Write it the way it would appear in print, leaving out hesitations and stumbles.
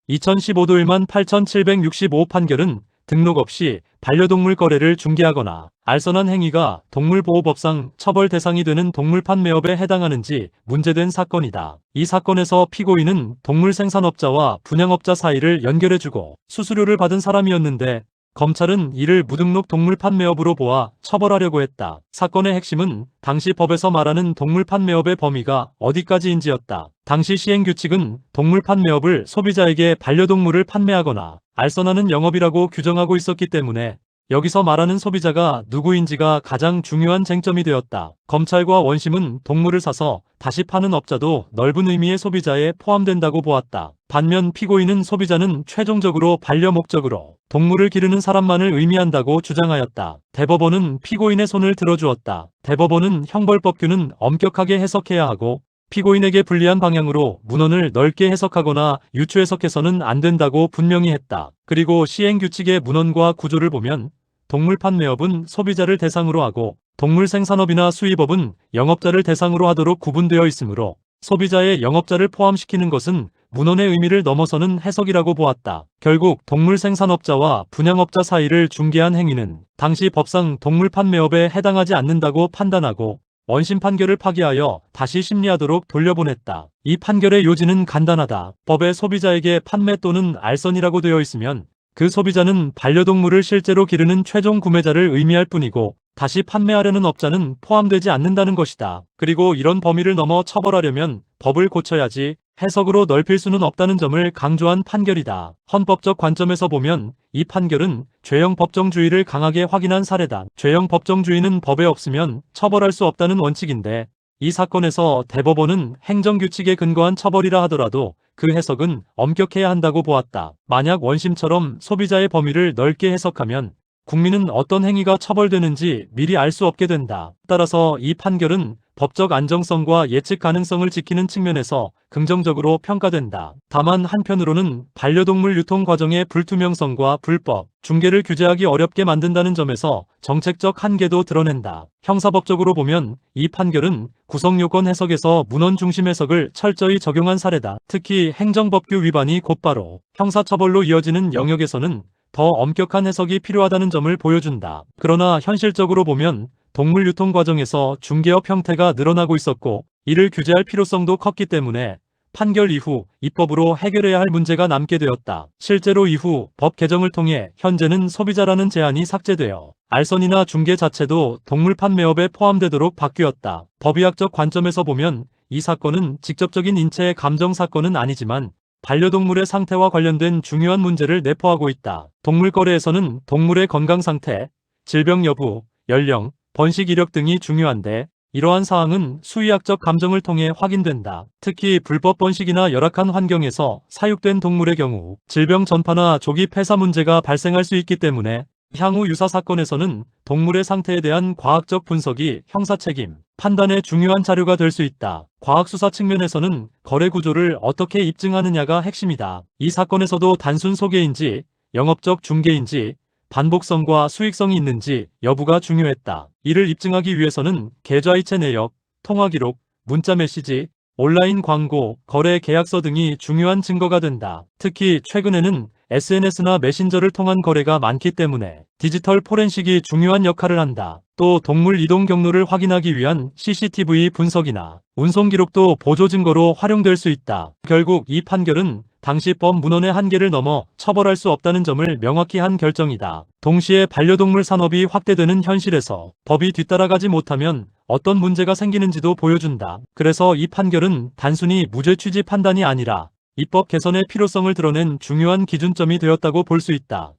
2015도 18,765 판결은 등록 없이 반려동물 거래를 중개하거나 알선한 행위가 동물보호법상 처벌 대상이 되는 동물 판매업에 해당하는지 문제된 사건이다. 이 사건에서 피고인은 동물 생산업자와 분양업자 사이를 연결해주고 수수료를 받은 사람이었는데 검찰은 이를 무등록 동물 판매업으로 보아 처벌하려고 했다. 사건의 핵심은 당시 법에서 말하는 동물 판매업의 범위가 어디까지인지였다. 당시 시행규칙은 동물 판매업을 소비자에게 반려동물을 판매하거나 알선하는 영업이라고 규정하고 있었기 때문에 여기서 말하는 소비자가 누구인지가 가장 중요한 쟁점이 되었다. 검찰과 원심은 동물을 사서 다시 파는 업자도 넓은 의미의 소비자에 포함된다고 보았다. 반면 피고인은 소비자는 최종적으로 반려 목적으로 동물을 기르는 사람만을 의미한다고 주장하였다. 대법원은 피고인의 손을 들어주었다. 대법원은 형벌법규는 엄격하게 해석해야 하고 피고인에게 불리한 방향으로 문헌을 넓게 해석하거나 유추 해석해서는 안 된다고 분명히 했다. 그리고 시행규칙의 문헌과 구조를 보면 동물 판매업은 소비자를 대상으로 하고 동물 생산업이나 수입업은 영업자를 대상으로 하도록 구분되어 있으므로 소비자의 영업자를 포함시키는 것은 문헌의 의미를 넘어서는 해석이라고 보았다. 결국 동물 생산업자와 분양업자 사이를 중개한 행위는 당시 법상 동물 판매업에 해당하지 않는다고 판단하고 원심 판결을 파기하여 다시 심리하도록 돌려보냈다. 이 판결의 요지는 간단하다. 법에 소비자에게 판매 또는 알선이라고 되어 있으면 그 소비자는 반려동물을 실제로 기르는 최종 구매자를 의미할 뿐이고 다시 판매하려는 업자는 포함되지 않는다는 것이다. 그리고 이런 범위를 넘어 처벌하려면 법을 고쳐야지 해석으로 넓힐 수는 없다는 점을 강조한 판결이다. 헌법적 관점에서 보면 이 판결은 죄형 법정주의를 강하게 확인한 사례다. 죄형 법정주의는 법에 없으면 처벌할 수 없다는 원칙인데 이 사건에서 대법원은 행정규칙에 근거한 처벌이라 하더라도 그 해석은 엄격해야 한다고 보았다. 만약 원심처럼 소비자의 범위를 넓게 해석하면 국민은 어떤 행위가 처벌되는지 미리 알 수 없게 된다. 따라서 이 판결은 법적 안정성과 예측 가능성을 지키는 측면에서 긍정적으로 평가된다. 다만 한편으로는 반려동물 유통 과정의 불투명성과 불법, 중개를 규제하기 어렵게 만든다는 점에서 정책적 한계도 드러낸다. 형사법적으로 보면 이 판결은 구성요건 해석에서 문헌 중심 해석을 철저히 적용한 사례다. 특히 행정법규 위반이 곧바로 형사처벌로 이어지는 영역에서는 더 엄격한 해석이 필요하다는 점을 보여준다. 그러나 현실적으로 보면 동물 유통 과정에서 중개업 형태가 늘어나고 있었고 이를 규제할 필요성도 컸기 때문에 판결 이후 입법으로 해결해야 할 문제가 남게 되었다. 실제로 이후 법 개정을 통해 현재는 소비자라는 제한이 삭제되어 알선이나 중개 자체도 동물 판매업에 포함되도록 바뀌었다. 법의학적 관점에서 보면 이 사건은 직접적인 인체의 감정 사건은 아니지만 반려동물의 상태와 관련된 중요한 문제를 내포하고 있다. 동물 거래에서는 동물의 건강 상태, 질병 여부, 연령, 번식 이력 등이 중요한데 이러한 사항은 수의학적 감정을 통해 확인된다. 특히 불법 번식이나 열악한 환경에서 사육된 동물의 경우 질병 전파나 조기 폐사 문제가 발생할 수 있기 때문에 향후 유사 사건에서는 동물의 상태에 대한 과학적 분석이 형사 책임, 판단의 중요한 자료가 될 수 있다. 과학수사 측면에서는 거래 구조를 어떻게 입증하느냐가 핵심이다. 이 사건에서도 단순 소개인지 영업적 중개인지 반복성과 수익성이 있는지 여부가 중요했다. 이를 입증하기 위해서는 계좌이체 내역, 통화기록, 문자 메시지, 온라인 광고, 거래 계약서 등이 중요한 증거가 된다. 특히 최근에는 SNS나 메신저를 통한 거래가 많기 때문에 디지털 포렌식이 중요한 역할을 한다. 또 동물 이동 경로를 확인하기 위한 CCTV 분석이나 운송 기록도 보조 증거로 활용될 수 있다. 결국 이 판결은 당시 법 문헌의 한계를 넘어 처벌할 수 없다는 점을 명확히 한 결정이다. 동시에 반려동물 산업이 확대되는 현실에서 법이 뒤따라가지 못하면 어떤 문제가 생기는지도 보여준다. 그래서 이 판결은 단순히 무죄 취지 판단이 아니라 입법 개선의 필요성을 드러낸 중요한 기준점이 되었다고 볼 수 있다.